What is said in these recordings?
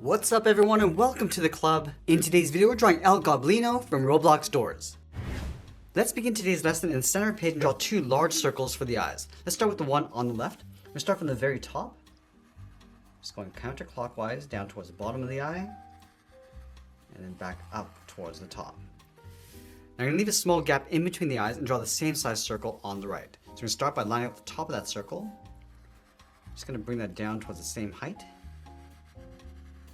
What's up everyone and welcome to the club. In today's video we're drawing El Goblino from Roblox doors. Let's begin today's lesson in the center page and draw two large circles for the eyes. Let's start with the one on the left. We're going to start from the very top. Just going counterclockwise down towards the bottom of the eye. And then back up towards the top. Now I'm going to leave a small gap in between the eyes and draw the same size circle on the right. So we're going to start by lining up the top of that circle. Just going to bring that down towards the same height.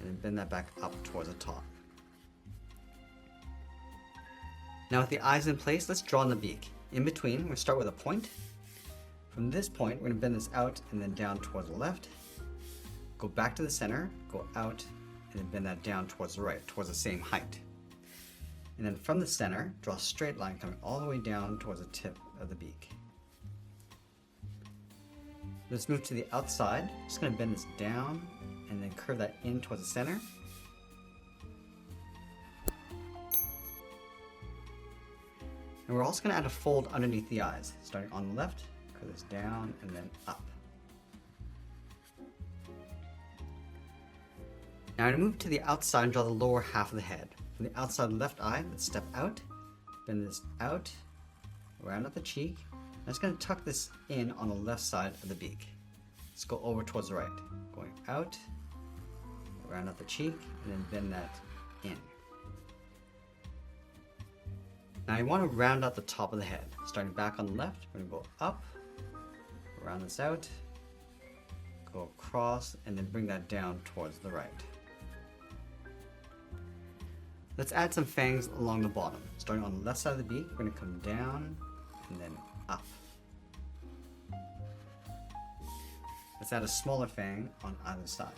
And then bend that back up towards the top. Now with the eyes in place, let's draw in the beak. In between, we're going to start with a point. From this point, we're going to bend this out and then down towards the left. Go back to the center, go out, and then bend that down towards the right, towards the same height. And then from the center, draw a straight line coming all the way down towards the tip of the beak. Let's move to the outside. Just going to bend this down and then curve that in towards the center. And we're also going to add a fold underneath the eyes. Starting on the left, curve this down and then up. Now I'm going to move to the outside and draw the lower half of the head. From the outside left eye, let's step out, bend this out, round up the cheek. I'm just going to tuck this in on the left side of the beak. Let's go over towards the right. Going out, round up the cheek, and then bend that in. Now you want to round out the top of the head. Starting back on the left, we're going to go up, round this out, go across, and then bring that down towards the right. Let's add some fangs along the bottom. Starting on the left side of the beak, we're going to come down and then up. Let's add a smaller fang on either side.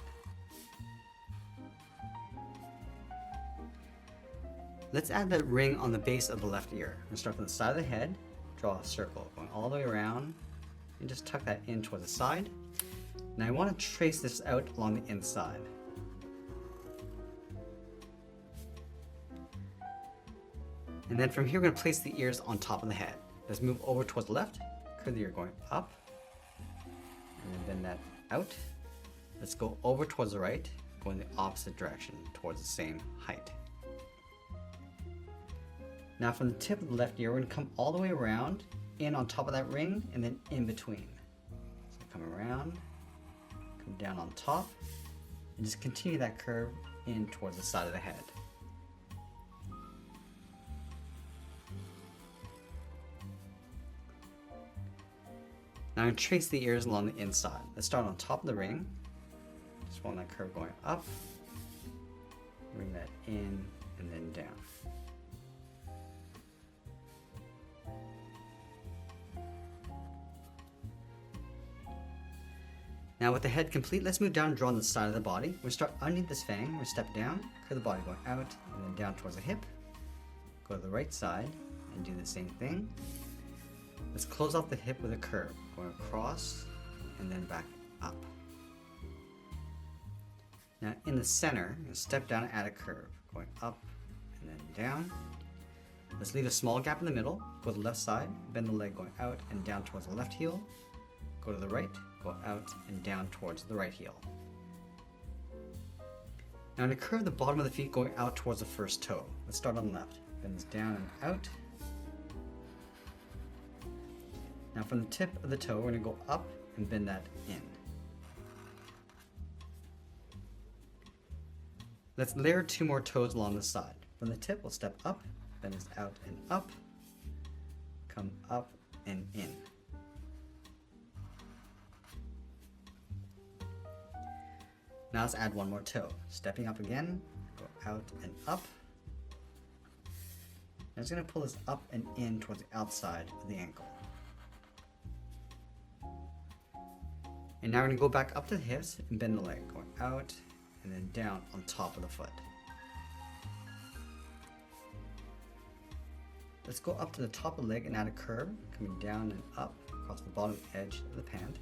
Let's add that ring on the base of the left ear. I'm going to start from the side of the head, draw a circle going all the way around, and just tuck that in towards the side. Now I want to trace this out along the inside. And then from here we're going to place the ears on top of the head. Let's move over towards the left, curve the ear going up, and then bend that out. Let's go over towards the right, go in the opposite direction, towards the same height. Now from the tip of the left ear, we're going to come all the way around, in on top of that ring, and then in between. So come around, come down on top, and just continue that curve in towards the side of the head. Now I'm going to trace the ears along the inside. Let's start on top of the ring. Just follow that curve going up. Bring that in and then down. Now with the head complete, let's move down and draw on the side of the body. We'll start underneath this fang. We'll step down, curve the body going out and then down towards the hip. Go to the right side and do the same thing. Let's close off the hip with a curve, going across and then back up. Now in the center, step down and add a curve, going up and then down. Let's leave a small gap in the middle, go to the left side, bend the leg going out and down towards the left heel. Go to the right, go out and down towards the right heel. Now I'm going to curve the bottom of the feet going out towards the first toe. Let's start on the left. Bend this down and out. Now from the tip of the toe, we're going to go up and bend that in. Let's layer two more toes along the side. From the tip, we'll step up, bend this out and up, come up and in. Now let's add one more toe. Stepping up again, go out and up. I'm just going to pull this up and in towards the outside of the ankle. And now we're going to go back up to the hips and bend the leg, going out and then down on top of the foot. Let's go up to the top of the leg and add a curve, coming down and up across the bottom edge of the pant.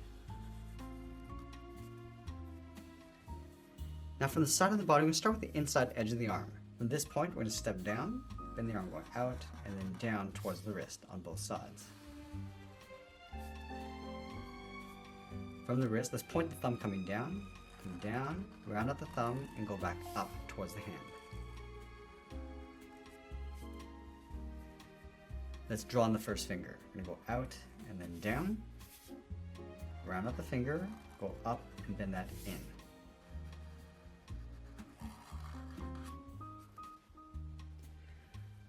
Now from the side of the body, we're going to start with the inside edge of the arm. From this point, we're going to step down, bend the arm going out, and then down towards the wrist on both sides. From the wrist, let's point the thumb coming down, and down, round out the thumb, and go back up towards the hand. Let's draw on the first finger. We're gonna go out and then down, round out the finger, go up and bend that in.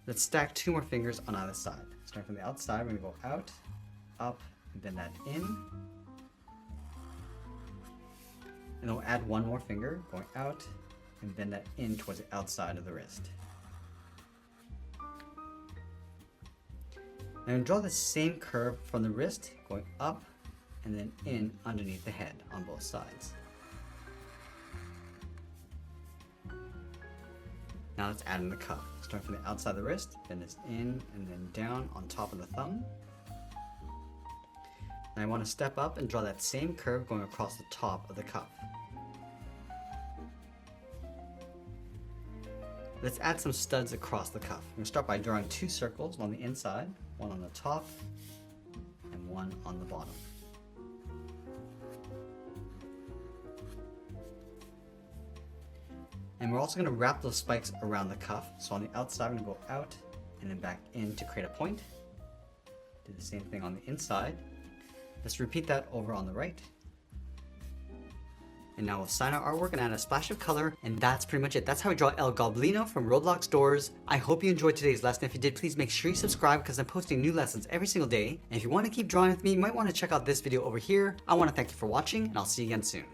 Let's stack 2 more fingers on either side. Starting from the outside, we're gonna go out, up, and bend that in. And then we'll add 1 more finger, going out, and bend that in towards the outside of the wrist. Now draw the same curve from the wrist, going up, and then in underneath the head on both sides. Now let's add in the cuff. Starting from the outside of the wrist, bend this in and then down on top of the thumb. Now I want to step up and draw that same curve going across the top of the cuff. Let's add some studs across the cuff. I'm going to start by drawing 2 circles on the inside, one on the top and one on the bottom. And we're also going to wrap those spikes around the cuff. So on the outside, I'm going to go out and then back in to create a point. Do the same thing on the inside. Let's repeat that over on the right. And now we'll sign our artwork and add a splash of color, and that's pretty much it. That's how we draw El Goblino from Roblox Doors. I hope you enjoyed today's lesson. If you did, please make sure you subscribe because I'm posting new lessons every single day. And if you want to keep drawing with me, you might want to check out this video over here. I want to thank you for watching, and I'll see you again soon.